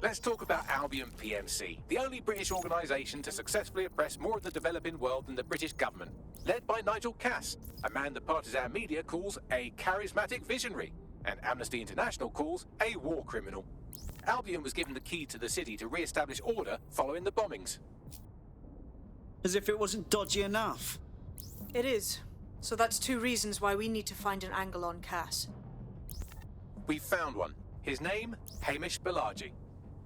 Let's talk about Albion PMC, the only British organisation to successfully oppress more of the developing world than the British government. Led by Nigel Cass, a man the partisan media calls a charismatic visionary, and Amnesty International calls a war criminal. Albion was given the key to the city to re-establish order following the bombings. As if it wasn't dodgy enough. It is. So that's two reasons why we need to find an angle on Cass. We've found one. His name, Hamish Balaji.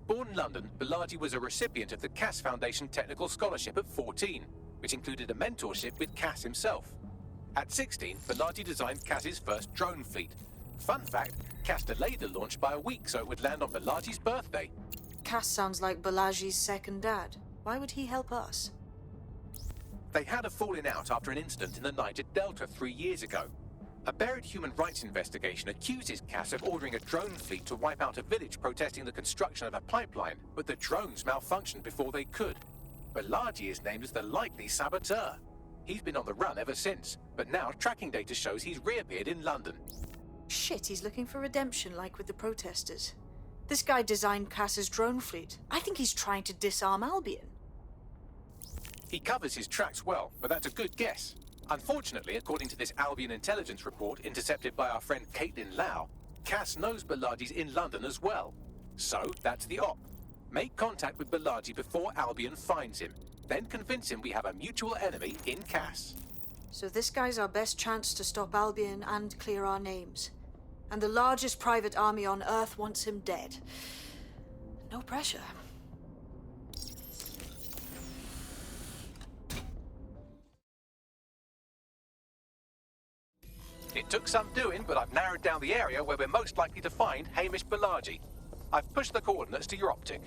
Born in London, Balaji was a recipient of the Cass Foundation Technical Scholarship at 14, which included a mentorship with Cass himself. At 16, Balaji designed Cass's first drone fleet. Fun fact, Cass delayed the launch by a week so it would land on Balaji's birthday. Cass sounds like Balaji's second dad. Why would he help us? They had a falling out after an incident in the Niger Delta 3 years ago. A buried human rights investigation accuses Cass of ordering a drone fleet to wipe out a village protesting the construction of a pipeline, but the drones malfunctioned before they could. Balaji is named as the likely saboteur. He's been on the run ever since, but now tracking data shows he's reappeared in London. Shit, he's looking for redemption like with the protesters. This guy designed Cass's drone fleet. I think he's trying to disarm Albion. He covers his tracks well, but that's a good guess. Unfortunately, according to this Albion intelligence report intercepted by our friend Caitlin Lau, Cass knows Balaji's in London as well. So, that's the op. Make contact with Balaji before Albion finds him. Then convince him we have a mutual enemy in Cass. So this guy's our best chance to stop Albion and clear our names. And the largest private army on Earth wants him dead. No pressure. It took some doing, but I've narrowed down the area where we're most likely to find Hamish Balaji. I've pushed the coordinates to your optic.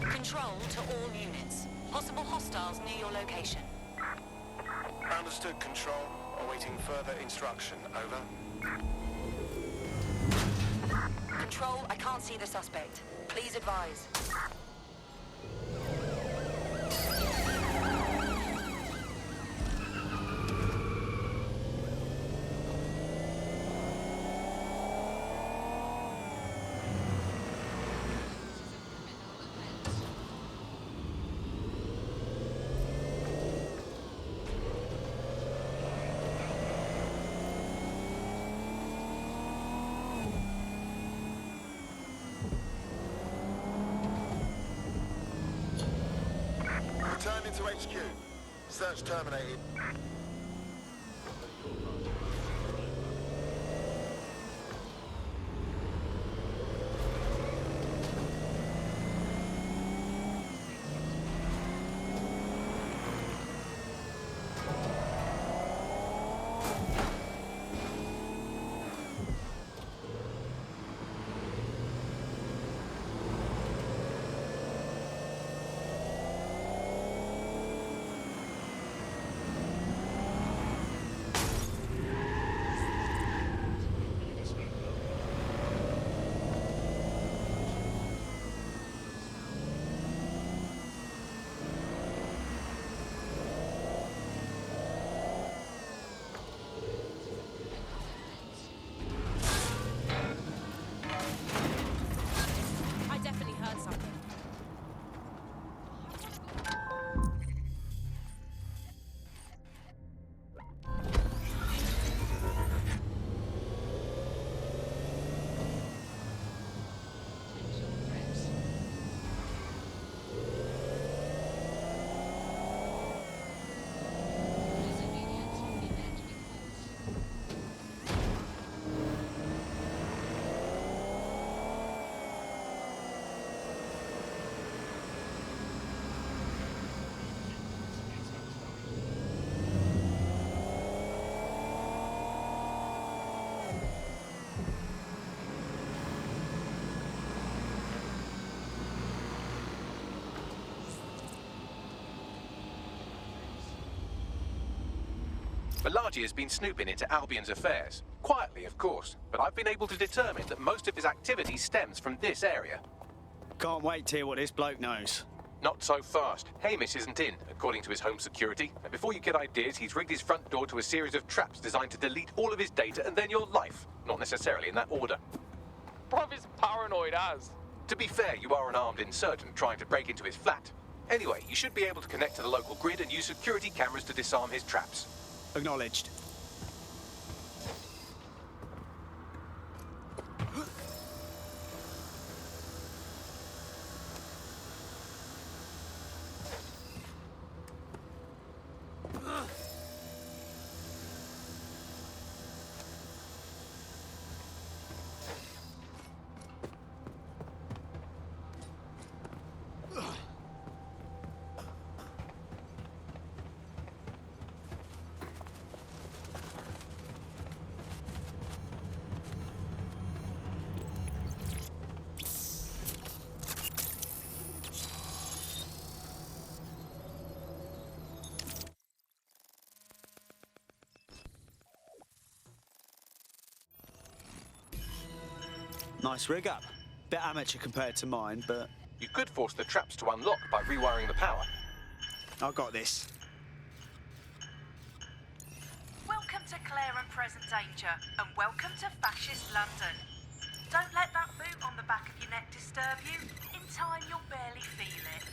Control to all units. Possible hostiles near your location. Understood, Control. Awaiting further instruction. Over. Control, I can't see the suspect. Please advise. Returning to HQ. Search terminated. Balaji has been snooping into Albion's affairs. Quietly, of course, but I've been able to determine that most of his activity stems from this area. Can't wait to hear what this bloke knows. Not so fast. Hamish isn't in, according to his home security. And before you get ideas, he's rigged his front door to a series of traps designed to delete all of his data and then your life. Not necessarily in that order. Bruv is paranoid as. To be fair, you are an armed insurgent trying to break into his flat. Anyway, you should be able to connect to the local grid and use security cameras to disarm his traps. Acknowledged. Nice rig up. Bit amateur compared to mine, but You could force the traps to unlock by rewiring the power. I got this. Welcome to Claire and Present Danger, and welcome to Fascist London. Don't let that boot on the back of your neck disturb you. In time, you'll barely feel it.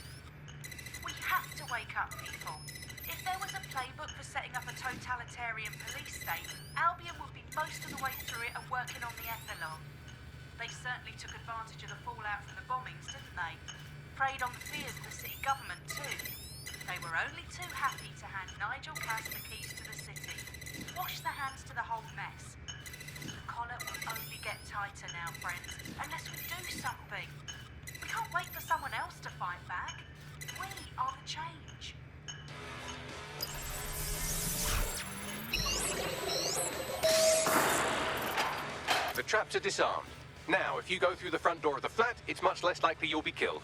We have to wake up, people. If there was a playbook for setting up a totalitarian police state, Albion would be most of the way through it and working on the epilogue. They certainly took advantage of the fallout from the bombings, didn't they? Preyed on the fears of the city government, too. They were only too happy to hand Nigel Cass the keys to the city. Wash their hands to the whole mess. The collar will only get tighter now, friends, unless we do something. We can't wait for someone else to fight back. We are the change. The traps are disarmed. Now, if you go through the front door of the flat, it's much less likely you'll be killed.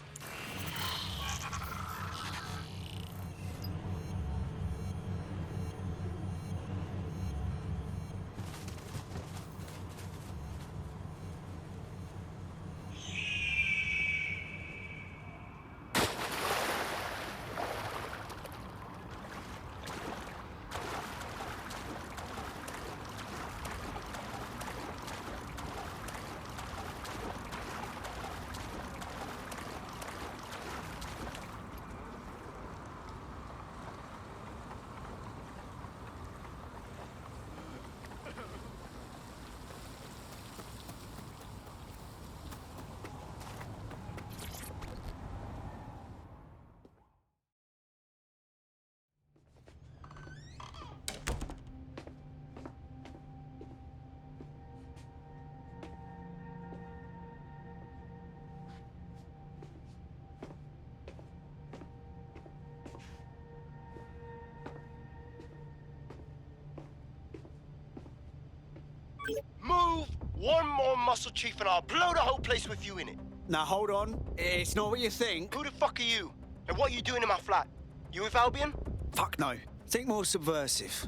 Move one more muscle, Chief, and I'll blow the whole place with you in it. Now hold on. It's not what you think. Who the fuck are you? And what are you doing in my flat? You with Albion? Fuck no. Think more subversive.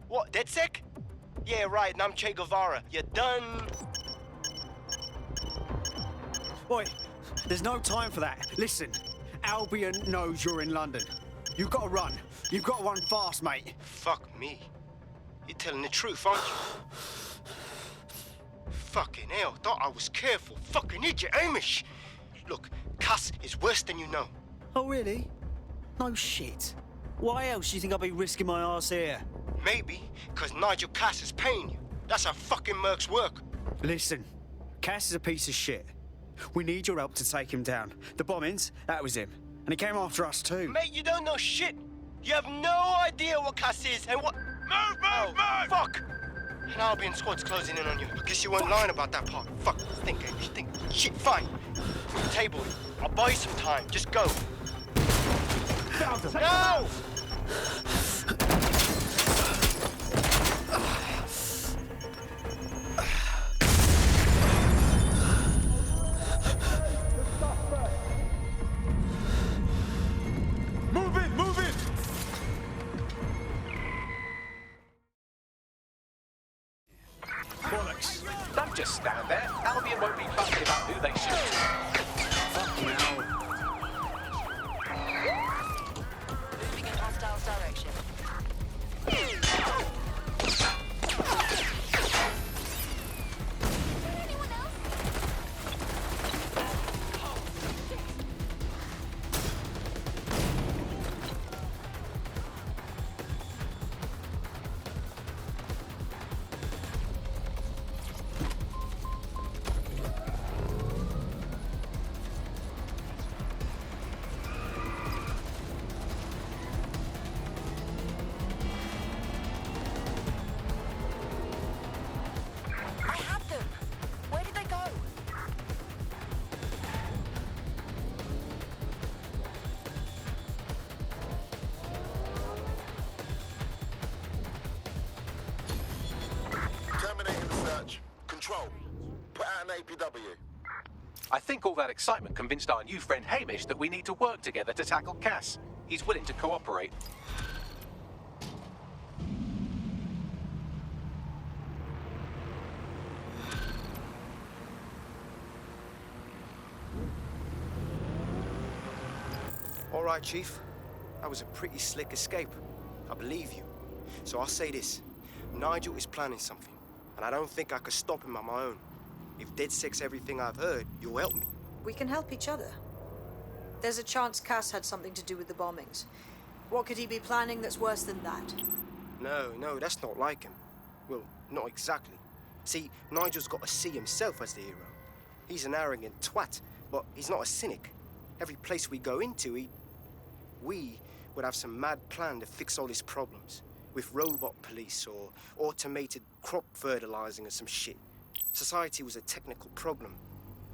What, DedSec? Yeah, right, and I'm Che Guevara. You done? Boy, there's no time for that. Listen, Albion knows you're in London. You've got to run. You've got to run fast, mate. Fuck me. You're telling the truth, aren't you? Fucking hell, thought I was careful. Fucking idiot, Hamish. Look, Cass is worse than you know. Oh, really? No shit. Why else do you think I'll be risking my arse here? Maybe, because Nigel Cass is paying you. That's how fucking mercs work. Listen, Cass is a piece of shit. We need your help to take him down. The bombings, that was him. And he came after us too. Mate, you don't know shit. You have no idea what Cass is and what... Move! Fuck! An Albion squad's closing in on you. I guess you weren't lying about that part. Fuck, think, Hamish, think. Shit, fine. Table it. I'll buy you some time. Just go. No! Just stand there. Albion won't be fussy about who they shoot. Fucking hell. Moving in hostiles' direction. Anyone else? I had them. Where did they go? Terminating the search. Control. Put out an APW. I think all that excitement convinced our new friend Hamish that we need to work together to tackle Cass. He's willing to cooperate. All right, Chief. That was a pretty slick escape. I believe you. So I'll say this. Nigel is planning something, and I don't think I could stop him on my own. If DedSec's everything I've heard, you'll help me. We can help each other. There's a chance Cass had something to do with the bombings. What could he be planning that's worse than that? No, that's not like him. Well, not exactly. See, Nigel's got to see himself as the hero. He's an arrogant twat, but he's not a cynic. Every place we go into, we would have some mad plan to fix all his problems. With robot police or automated crop fertilizing or some shit. Society was a technical problem.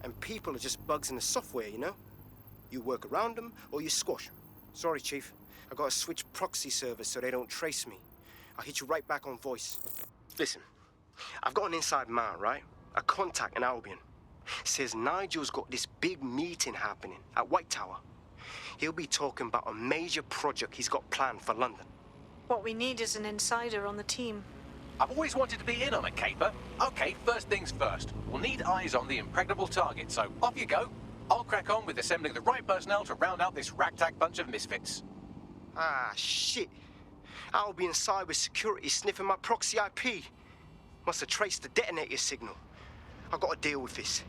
And people are just bugs in the software, you know? You work around them or you squash them. Sorry, Chief. I gotta switch proxy servers so they don't trace me. I'll hit you right back on voice. Listen, I've got an inside man, right? A contact in Albion. Says Nigel's got this big meeting happening at White Tower. He'll be talking about a major project he's got planned for London. What we need is an insider on the team. I've always wanted to be in on a caper. Okay, first things first. We'll need eyes on the impregnable target, so off you go. I'll crack on with assembling the right personnel to round out this ragtag bunch of misfits. Ah, shit. Albion cybersecurity sniffing my proxy IP. Must have traced the detonator signal. I've got to deal with this.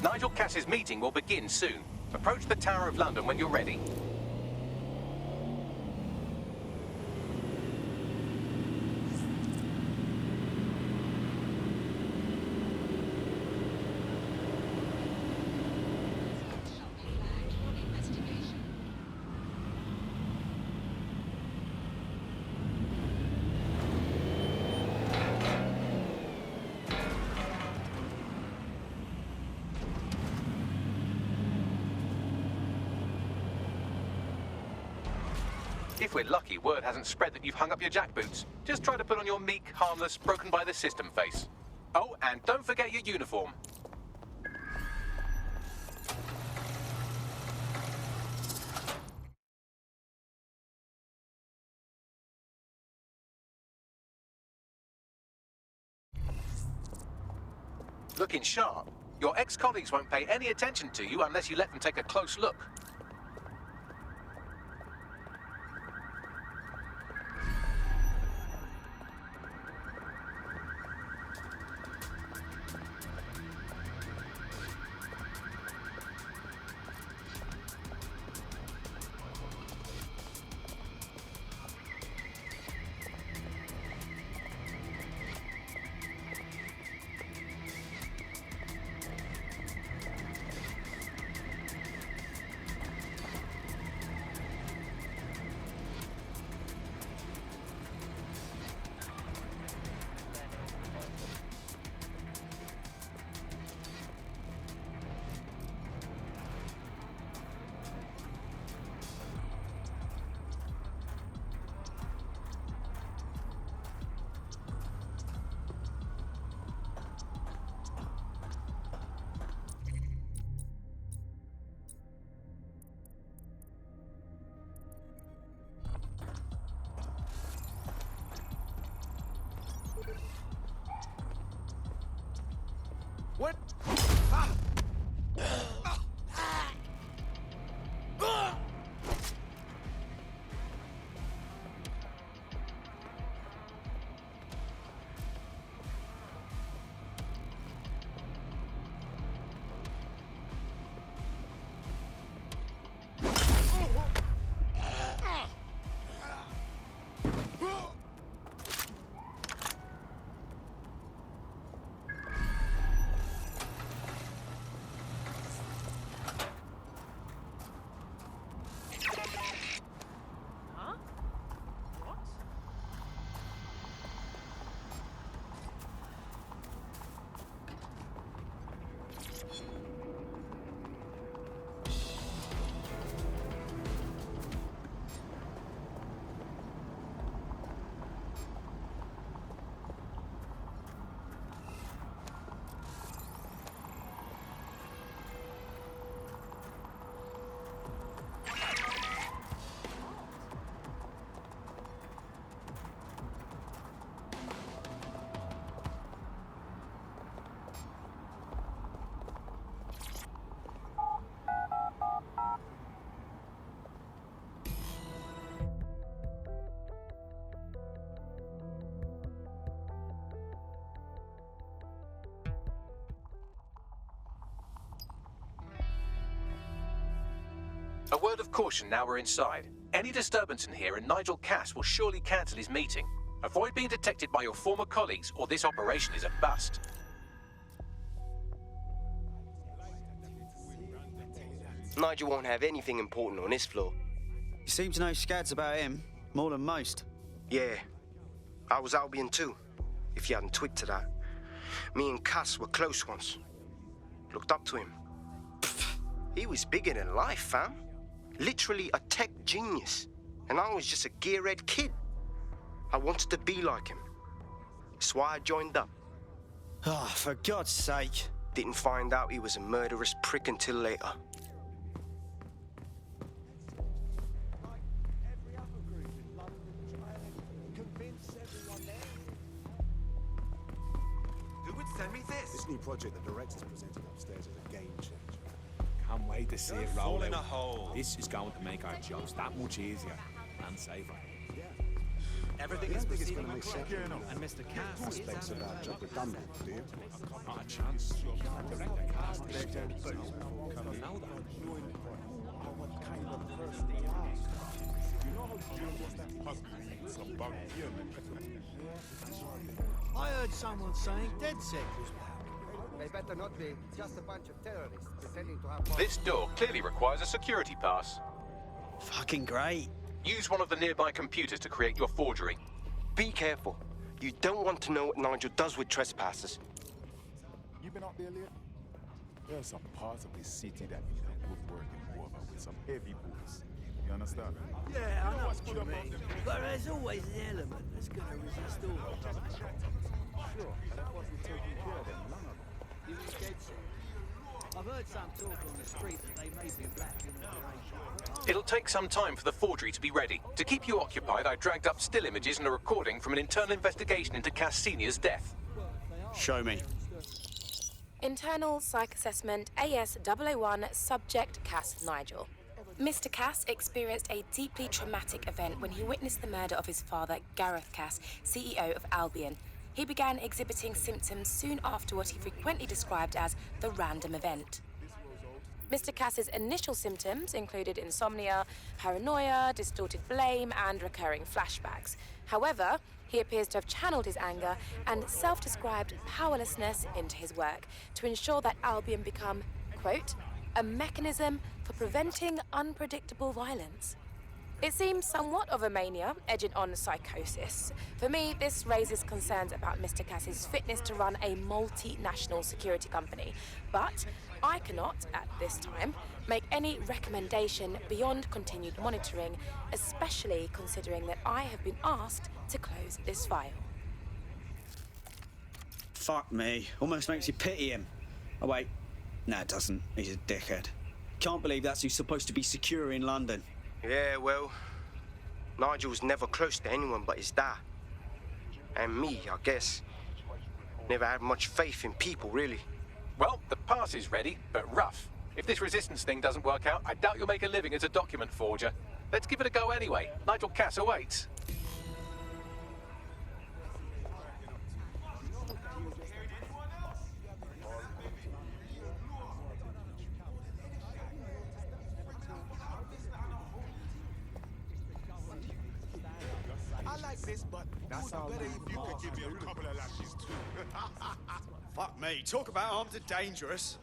Nigel Cass's meeting will begin soon. Approach the Tower of London when you're ready. If we're lucky, word hasn't spread that you've hung up your jackboots. Just try to put on your meek, harmless, broken by the system face. Oh, and don't forget your uniform. Looking sharp. Your ex-colleagues won't pay any attention to you unless you let them take a close look. What? A word of caution now we're inside. Any disturbance in here and Nigel Cass will surely cancel his meeting. Avoid being detected by your former colleagues or this operation is a bust. Nigel won't have anything important on this floor. You seem to know scads about him, more than most. Yeah, I was Albion too, if you hadn't twigged to that. Me and Cass were close once. Looked up to him. He was bigger than life, fam. Literally a tech genius. And I was just a gearhead kid. I wanted to be like him. That's why I joined up. Oh, for God's sake. Didn't find out he was a murderous prick until later. Who would send me this? This new project the director's presenting upstairs is a game changer. Can't wait to see it roll Fall in a out. hole. This is going to make our jobs that much easier and safer. Everything You is don't think it's proceeding going to make sense? and Mr. Cass is Aspects of our job redundant, do you? not a chance. Director cast is I heard someone saying DedSec was back. They better not be. Just a bunch of terrorists pretending to have... This door clearly requires a security pass. Fucking great. Use one of the nearby computers to create your forgery. Be careful. You don't want to know what Nigel does with trespassers. You been up there, Leah? There are some parts of this city that need a good working over with some heavy boots. You understand? Yeah, I know what you mean. But there's always an element that's going to resist all. Sure, and that wasn't taking care of them long ago. You mean DedSec? I've heard some talk on the street that they may be black in operation. It'll take some time for the forgery to be ready. To keep you occupied, I dragged up still images and a recording from an internal investigation into Cass Senior's death. Show me. Internal Psych Assessment AS001 Subject Cass Nigel. Mr. Cass experienced a deeply traumatic event when he witnessed the murder of his father, Gareth Cass, CEO of Albion. He began exhibiting symptoms soon after what he frequently described as the random event. Mr. Cass's initial symptoms included insomnia, paranoia, distorted blame, and recurring flashbacks. However, he appears to have channeled his anger and self-described powerlessness into his work to ensure that Albion become, quote, a mechanism for preventing unpredictable violence. It seems somewhat of a mania, edging on psychosis. For me, this raises concerns about Mr. Cass's fitness to run a multinational security company. But I cannot, at this time, make any recommendation beyond continued monitoring, especially considering that I have been asked to close this file. Fuck me. Almost makes you pity him. Oh, wait. No, it doesn't. He's a dickhead. Can't believe that's who's supposed to be secure in London. Yeah, well, Nigel's never close to anyone but his dad. And me, I guess. Never had much faith in people, really. Well, the pass is ready, but rough. If this resistance thing doesn't work out, I doubt you'll make a living as a document forger. Let's give it a go anyway. Nigel Cass awaits. I like this, but that's better if you could give me a couple of lashes too. Fuck me. Talk about armed and dangerous.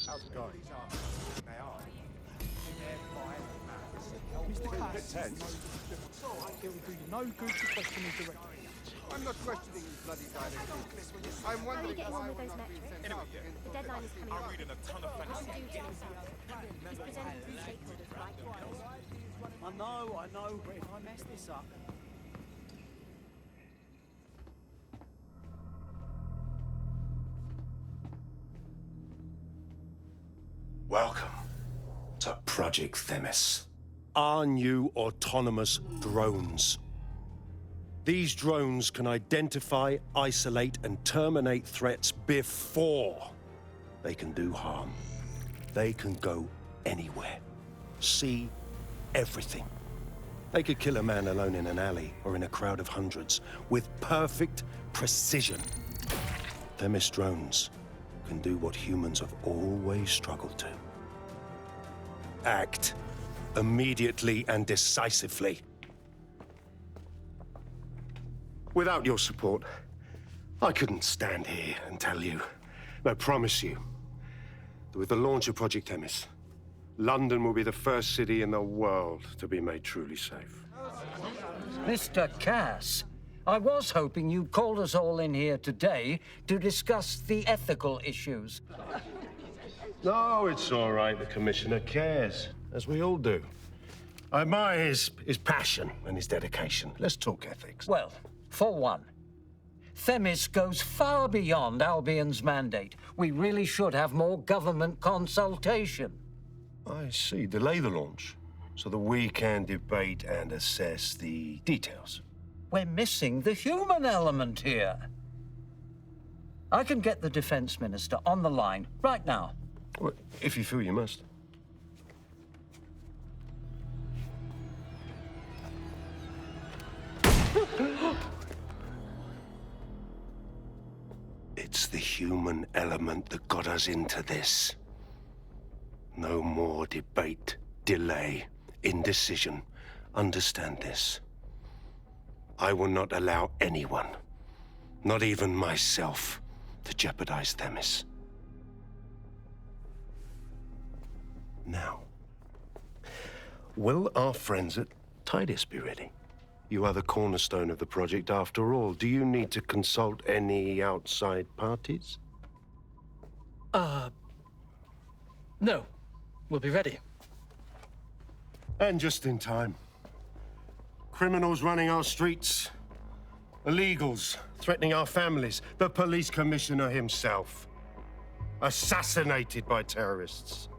How's it going? They are. Mr. Cass. It will do you no good to question him directly. I'm not questioning his bloody directly. I'm wondering why we're not being sent out again. The deadline is coming up. I'm reading a ton of fantasy. He's presenting to stakeholders right now. I know, but if I mess this up... Welcome to Project Themis. Our new autonomous drones. These drones can identify, isolate, and terminate threats before they can do harm. They can go anywhere, see everything. They could kill a man alone in an alley or in a crowd of hundreds with perfect precision. Themis drones can do what humans have always struggled to. Act immediately and decisively. Without your support, I couldn't stand here and tell you, I promise you, that with the launch of Project Themis, London will be the first city in the world to be made truly safe. Mr. Cass, I was hoping you'd called us all in here today to discuss the ethical issues. No, it's all right. The Commissioner cares, as we all do. I admire his passion and his dedication. Let's talk ethics. Well, for one, Themis goes far beyond Albion's mandate. We really should have more government consultation. I see. Delay the launch so that we can debate and assess the details. We're missing the human element here. I can get the Defense Minister on the line right now. Well, if you feel you must. It's the human element that got us into this. No more debate, delay, indecision. Understand this. I will not allow anyone, not even myself, to jeopardize Themis. Now, will our friends at Tidus be ready? You are the cornerstone of the project after all. Do you need to consult any outside parties? No. We'll be ready. And just in time. Criminals running our streets. Illegals threatening our families. The police commissioner himself. Assassinated by terrorists.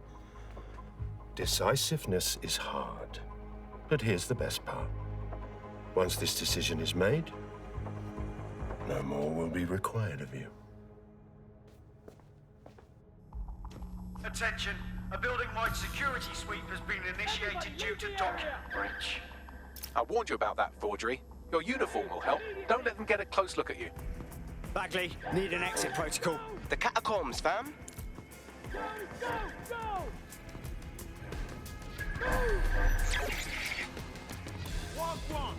Decisiveness is hard. But here's the best part. Once this decision is made, no more will be required of you. Attention, a building-wide security sweep has been initiated due to document breach. I warned you about that forgery. Your uniform will help. Don't let them get a close look at you. Bagley, need an exit protocol. The catacombs, fam. Walk one.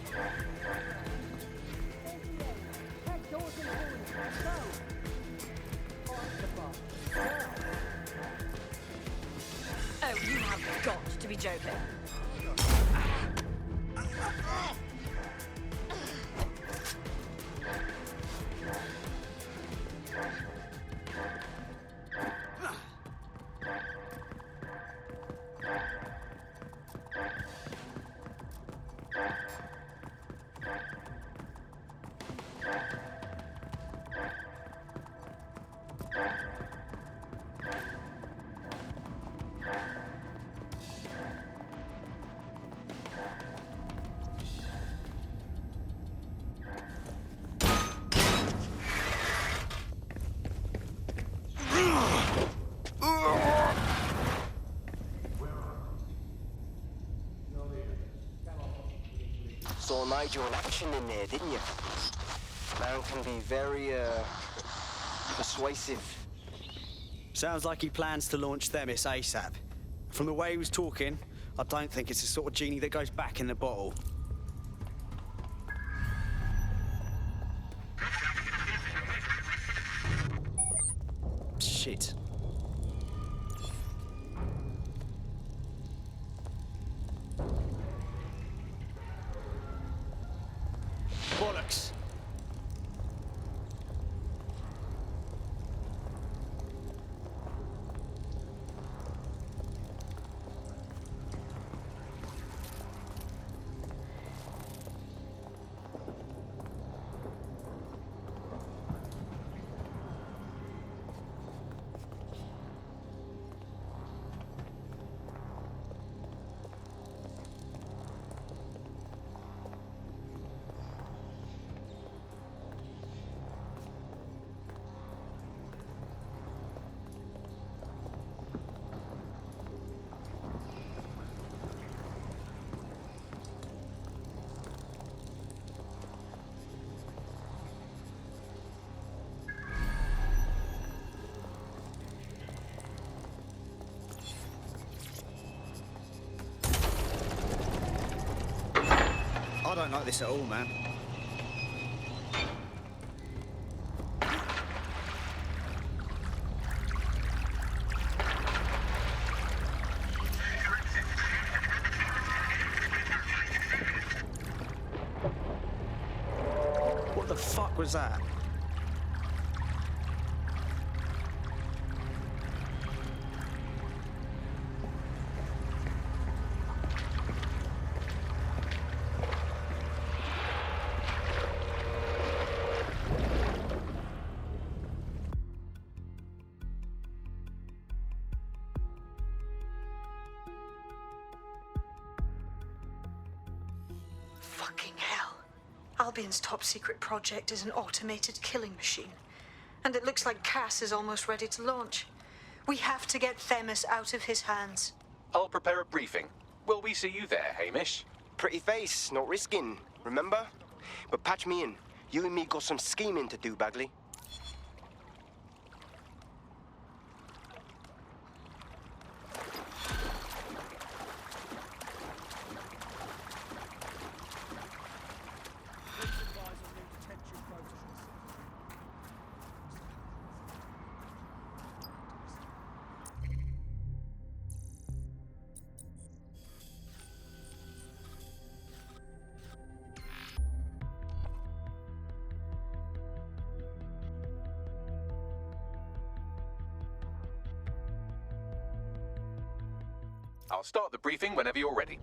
Oh, you have got to be joking. Saw Nigel in action in there, didn't you? Man can be very, persuasive. Sounds like he plans to launch Themis ASAP. From the way he was talking, I don't think it's the sort of genie that goes back in the bottle. Shit. Bollocks. I don't like this at all, man. What the fuck was that? Fucking hell. Albion's top secret project is an automated killing machine. And it looks like Cass is almost ready to launch. We have to get Themis out of his hands. I'll prepare a briefing. Will we see you there, Hamish? Pretty face, not risking, remember? But patch me in. You and me got some scheming to do, Bagley. I'll start the briefing whenever you're ready.